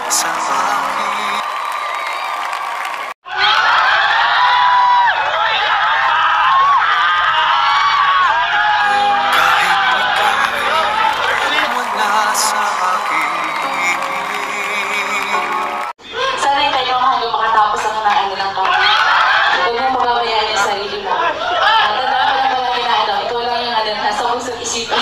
sa akin. Kahit ika'y wala sa aking piling. Sana hintay mo hanggang makatapos ang ng lang kami. Huwag mong pababayaan yung sarili mo. Tandaan ko lang palagi na ikaw lang yung nasa pusong isipan.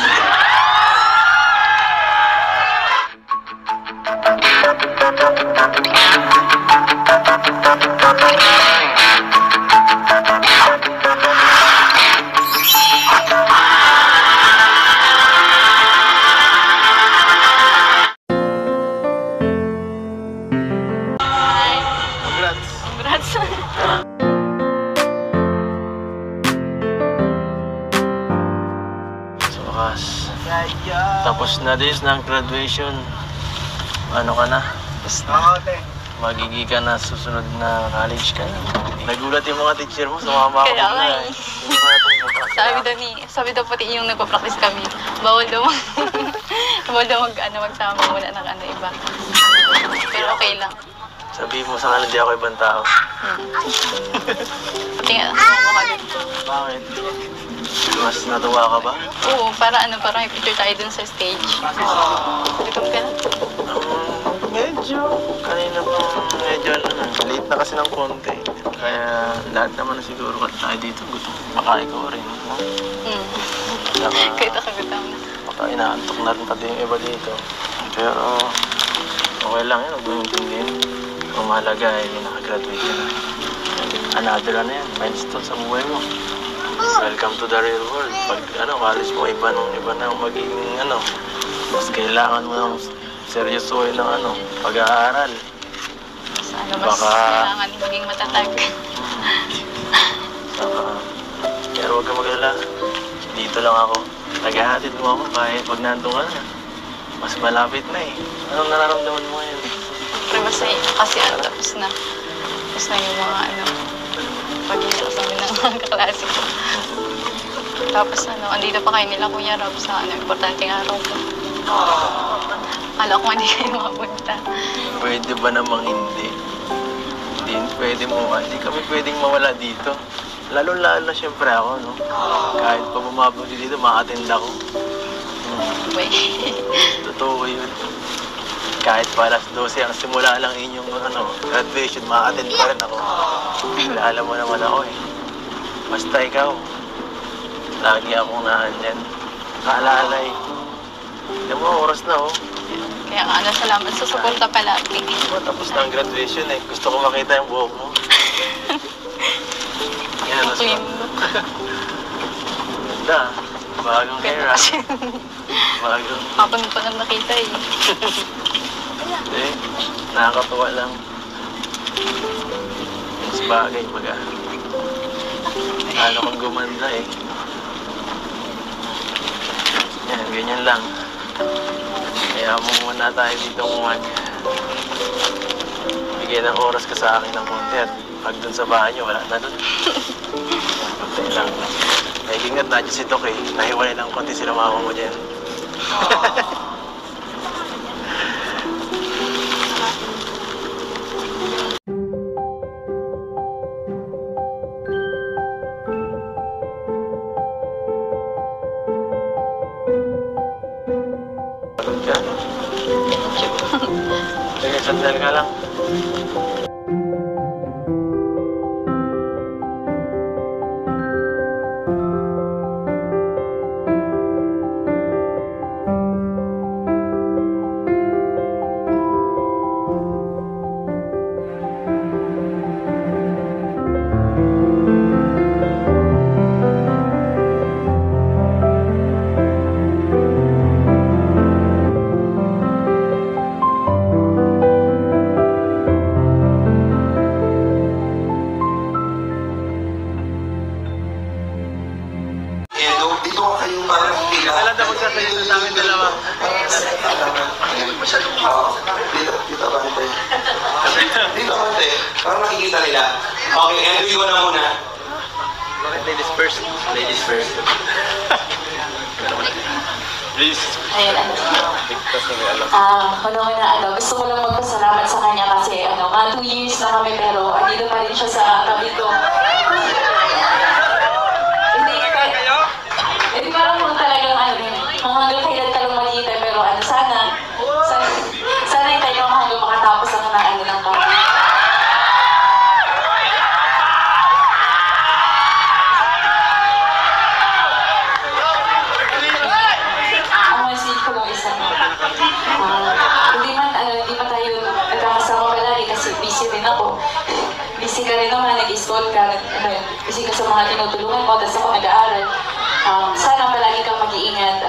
Tapos na din ng graduation. Ano ka na? Magigi ka na susunod na college ka na. Nagulat yung mga teacher mo, sumama ako. Kaya nga eh. Sabi daw pati yung nagpa-practice kami, bawal daw magsama muna ng iba. Pero okay lang. Sabi mo sa kanila, di ako ibang tao. Pati nga, sumama ka din. Bakit? Mas natuwa ka ba? Oo, parang may picture tayo dun sa stage. Gutom ka na? Medyo. Kanina pa medyo late na kasi ng konti. Kaya lahat naman na siguro tayo dito gusto makain ko rin. Kahit ako gutom na. Baka inaantok na rin pati yung iba dito. Pero okay lang yun, huwag mo intindihin. Ang mahalaga ay nakagraduate ka na. Another yan, milestone sa buhay mo. Welcome to the real world. Pag college mo, iba na magiging mas kailangan mo ng seryosohin ng pag-aaral. Mas kailangan maging matatag. Pero huwag ka mag-alala. Dito lang ako. Naghahatid mo ako kahit pag nandun ka na. Mas malapit na eh. Anong nararamdaman mo ngayon? Siyempre masaya kasi tapos na yung mga pag-iyak kami ng mga kaklase ko. Tapos andito pa kayo nila Kuya Rob sa importanteng araw ko. Akala ko hindi kayo makapunta. Pwede ba namang hindi? Hindi kami pwedeng mawala dito. Lalo-lalo na siyempre ako, no? Kahit pa bumabog dito, ma-attend ako. Totoo yun. Kahit pa alas 12 ang simula lang inyong graduation, ma-attend pa rin ako. Alam mo naman ako eh. Basta ikaw, lagi akong naandyan. Kaalalay. Alam mo, oras na Kaya nga, salamat sa suporta palagi. Tapos na ang graduation eh. Gusto ko makita yung buhok mo. Yan, Ito yung look. Ganda. Bagong hair ah. Bagong. Kapag mo pa nang nakita eh. Hindi. Nakakatuwa lang. Mas bagay baga. Ano kang gumanda eh. Yan, ganyan lang. Kaya mo muna tayo dito bigyan ng oras ka sa akin ng konti at pag dun sa bahay nyo, wala na dun. Konti lang. Naigingat na dyan si Doc eh. Nahiwalay ng konti sila mama mo dyan. Pagod ka? Sige, sandal ka lang. Para makikita nila. Okay, interview ko na muna. Ladies first. Ladies first. Please. Ayun, Ligtas na may alam. Una-una, gusto ko lang magpasalamat sa kanya kasi, mga 2 years na kami pero andito pa rin siya sa tabi ko. Hindi parang kung talagang, hanggang kailan ka lang magiging pero sana hintay ko hanggang makatapos ako ng kami. Ang message ko lang isa, hindi pa tayo nagkakasama palagi kasi busy rin ako. Busy ka rin naman, nag-school ka, busy ka sa mga tinutulungan ko, tapos ako nag-aaral. Sana palagi kang mag-iingat.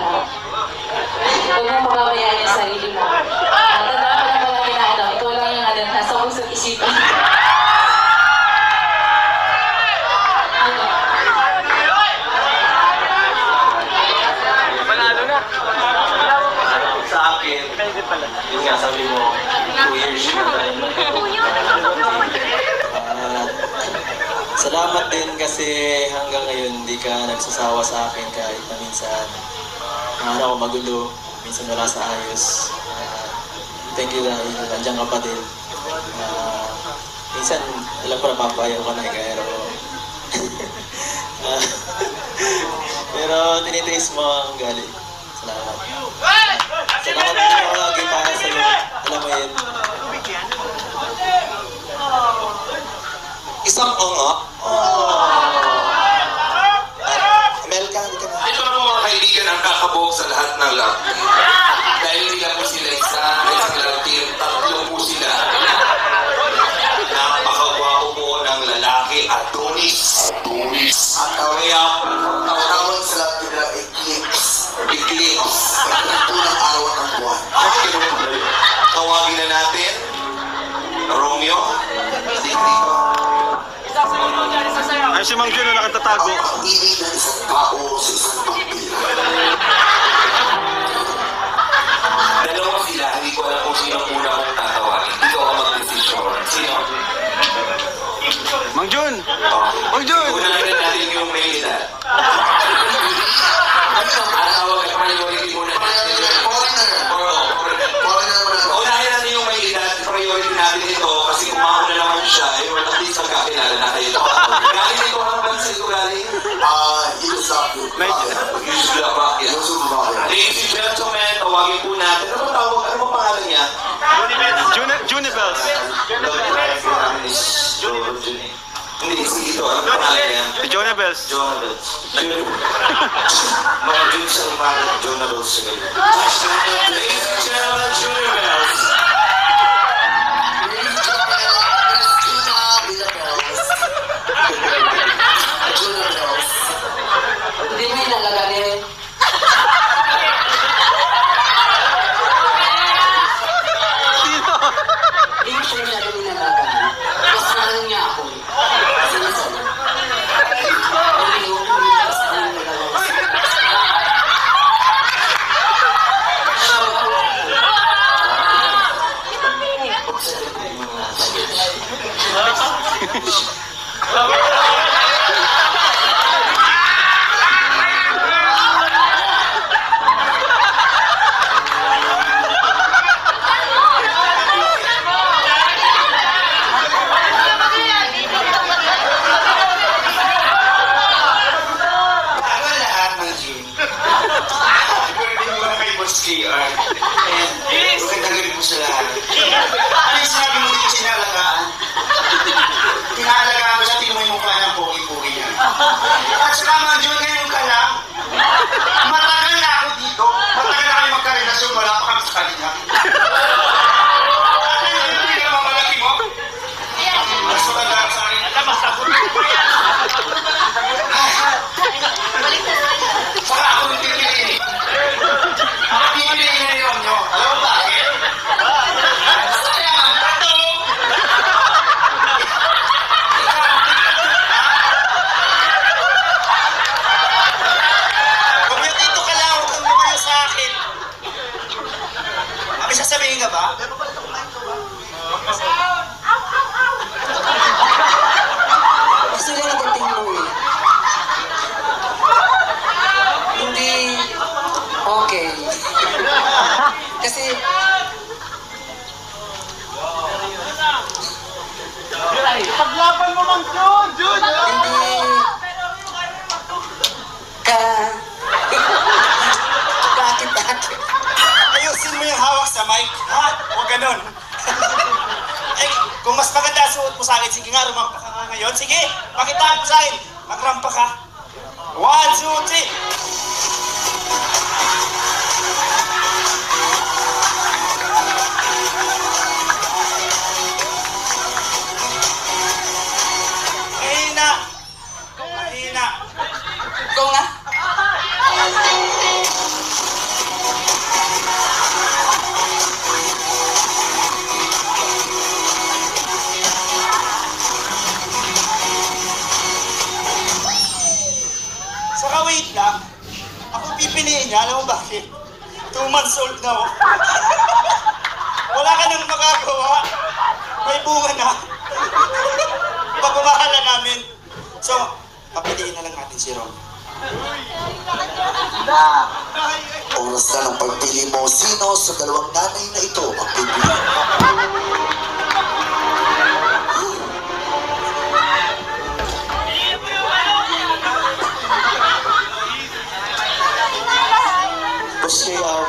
Huwag mong pababayaan yung sarili mo. Tandaan ko lang palagi na ikaw lang yung nasa puso't isipan. Sa akin, yun nga sabi mo, 2 years na tayo. Salamat din kasi hanggang ngayon hindi ka nagsasawa sa akin kahit na minsan araw ko magulo, minsan wala sa ayos. Thank you dahil nandiyan ka pa din. Minsan alam ko napapayaw ka na pero pero tinitiis mo ang galing. Salamat. Salamat din ako lagi para sa'yo. Alam mo yun. Isang nga. Mel ka, hindi ka na. Ito naman mga kaibigan ang kakabuhok sa lahat ng love team. Dahil hindi lang po sila isang love team, 3 po sila. Napakagwapo po ng lalaki, Adonis. At kaya, tawag sa love team na Eclipse. Unang araw ng buwan. Tawagin na natin, Romeo. Dito. Ay, si Mang Jun na nakatatago. Ang ibig ng isang tao sa isang pagpila. Dalawa sila, hindi ko alam kung sino ang una kong tatawagin. Ikaw ang mag-desisyon. Sino? Mang Jun! Mang Jun! Unahin natin yung may edad. Ang tawag at priority muna natin. Unahin natin yung may edad. Priority natin ito kasi kung mauna naman siya, at least magkakilala na kayo. Galing ito ang bansa ito galing? Ladies and gentlemen, tawagin po natin. Ano tawag? Ano ba pangalan niya? Junibels. Hindi, sige ito. Ano pangalan niya? Junibels. Jonabels. Mga Jun sa umaga, Jonabels. Ladies and gentlemen, Jonabels. Hindi mo ilalagarin. Sino? Hindi mo siya masyadong ilalagarin. Mas mahal niya ako. Sinasabi. Hindi ko kumilas na yung ilalagarin. yun? Sige, pakitaan mo sa akin. Magrampa ka. 1, 2, 3. Mahina. Mahina. Go nga. Saka wait lang. Ako pipiliin niya. Alam mo bakit? 2 months old na ako. Wala ka nang magagawa. May bunga na. Pagmamahala namin. So, papiliin na lang natin si Ron. Oras na ng pagpili mo. Sino sa dalawang nanay na ito ang pipili? Boss JR,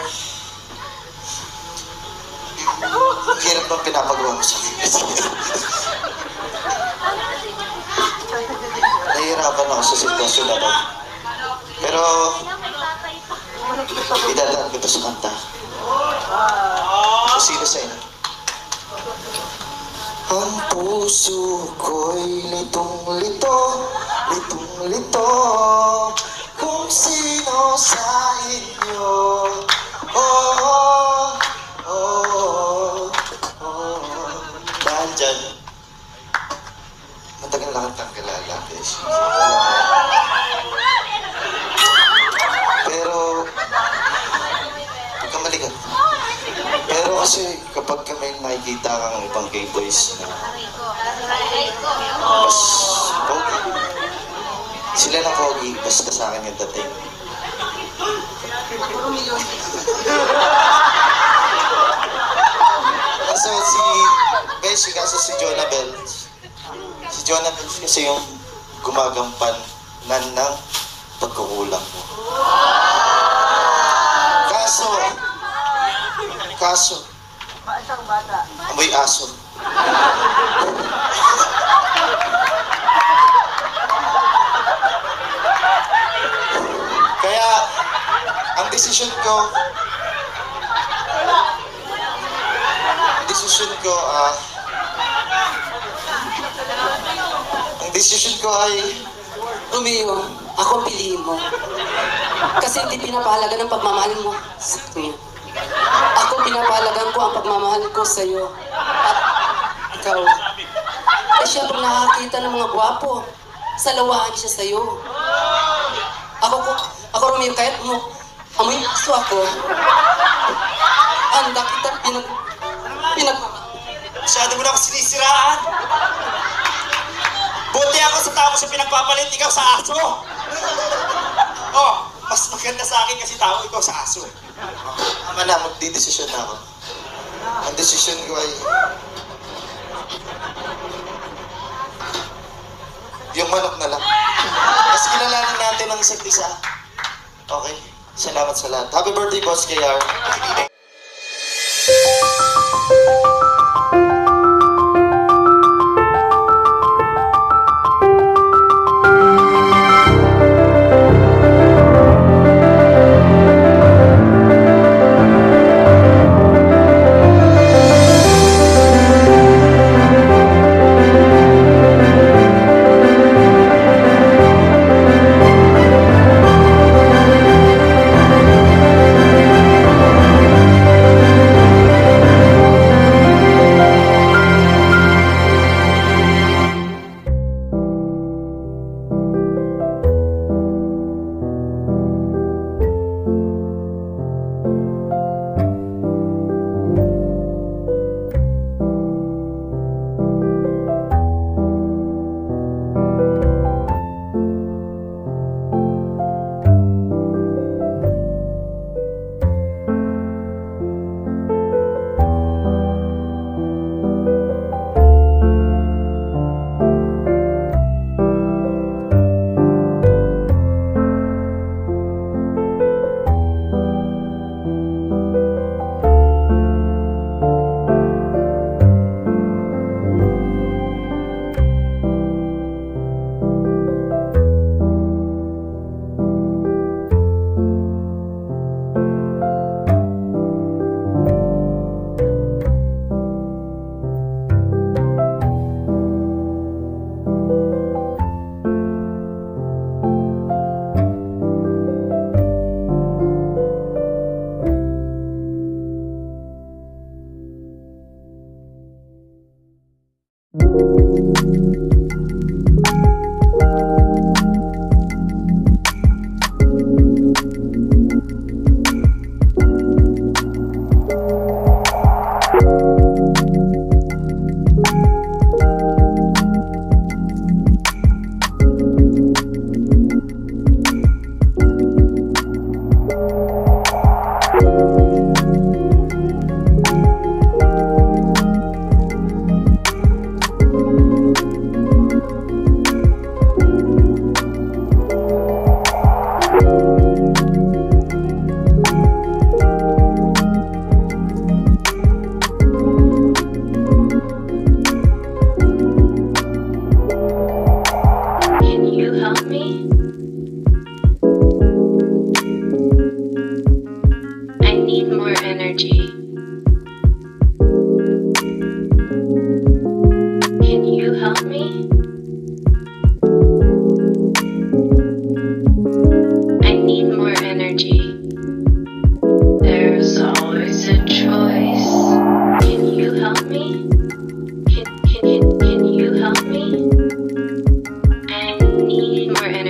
ang hirap bang pinapagawa mo sa akin? Nahihirapan ako sa sitwasyon na to. Pero, idadaan ko ito sa kanta. So, sino sa inyo? Ang puso ko'y litong-lito, litong-lito. Kung sino sa inyo. Oh, oh, oh, oh. Dahil dyan, matagal lang ang kalala, Beshi. Pero, huwag kang maligat. Pero kasi kapag may nakikita kang ibang gay boys na mas pogi, sila na pogi, basta sa akin yung dating. Kaso si Beshi, kaso si Jonabel. Si Jonabel kasi yung gumagampan ng pagkukulang mo. Kaso, amoy aso. Kaya, ang desisyon ko ay, Romeo, ako ang piliin mo. Kasi hindi pinapahalaga ng pagmamahal mo sa kanya. Ako pinapahalagan ko ang pagmamahal ko sa iyo. At ikaw, eh siya pag nakakita ng mga gwapo, salawahan siya sa iyo. Ako Romeo, kahit mo, amoy aso ako, handa kita Masyado mo na ako sinisiraan. Buti ako sa tao sa pinagpapalit, ikaw sa aso. Oh, mas maganda sa akin kasi tao, ikaw sa aso. Tama na, magdidesisyon na ako. Ang desisyon ko ay yung manok na lang. Mas kilalanin natin ang isa't isa. Okay? Salamat sa lahat. Happy birthday, Boss KR.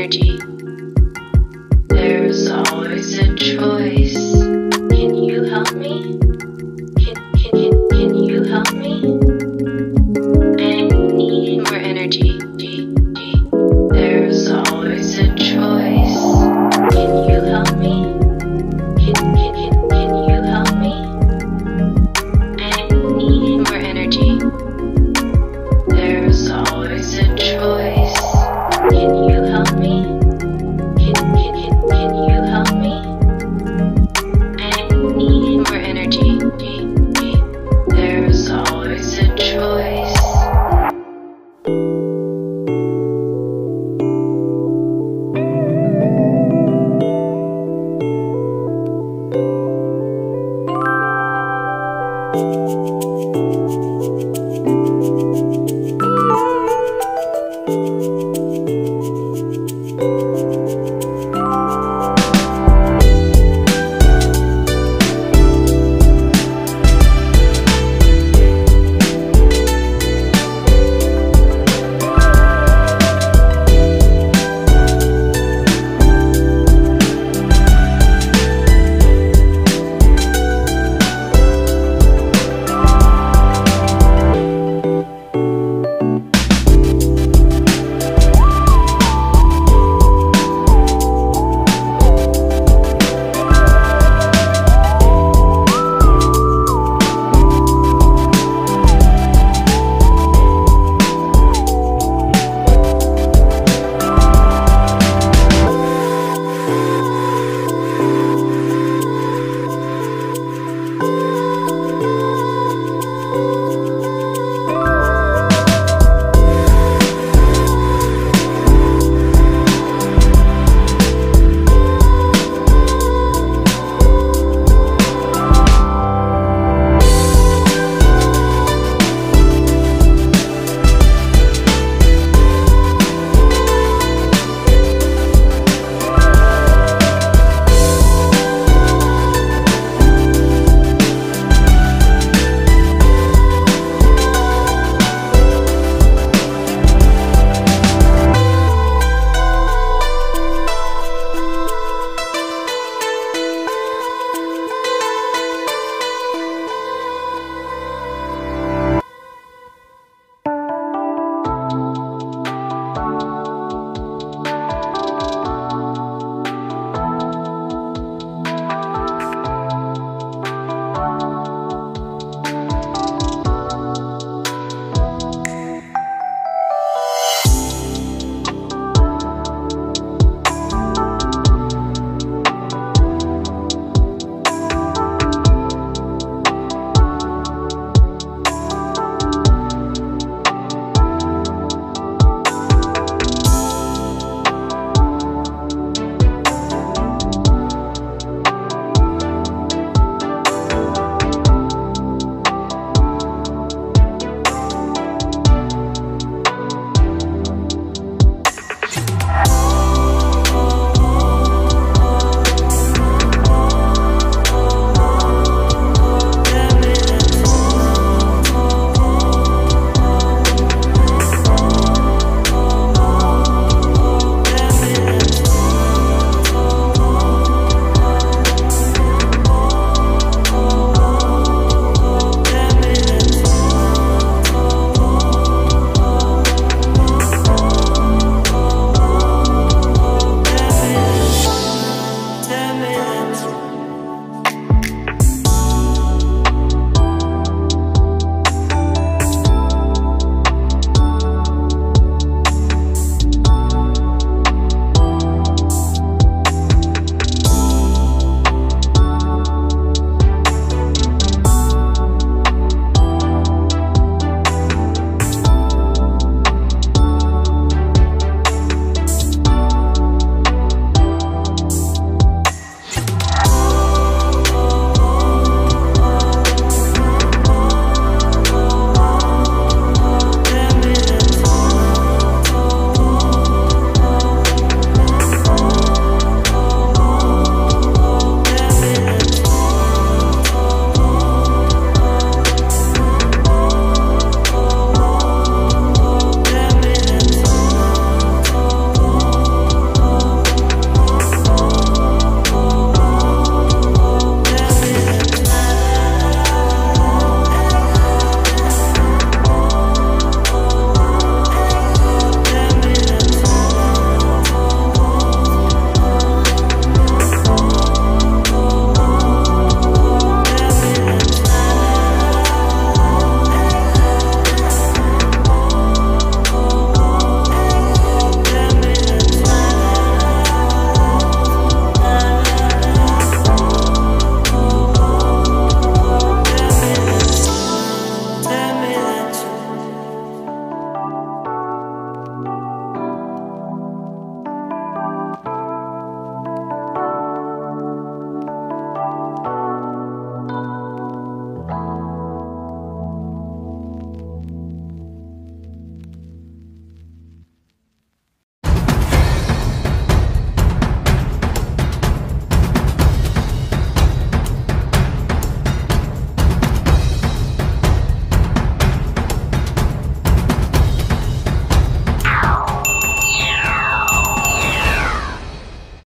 energy.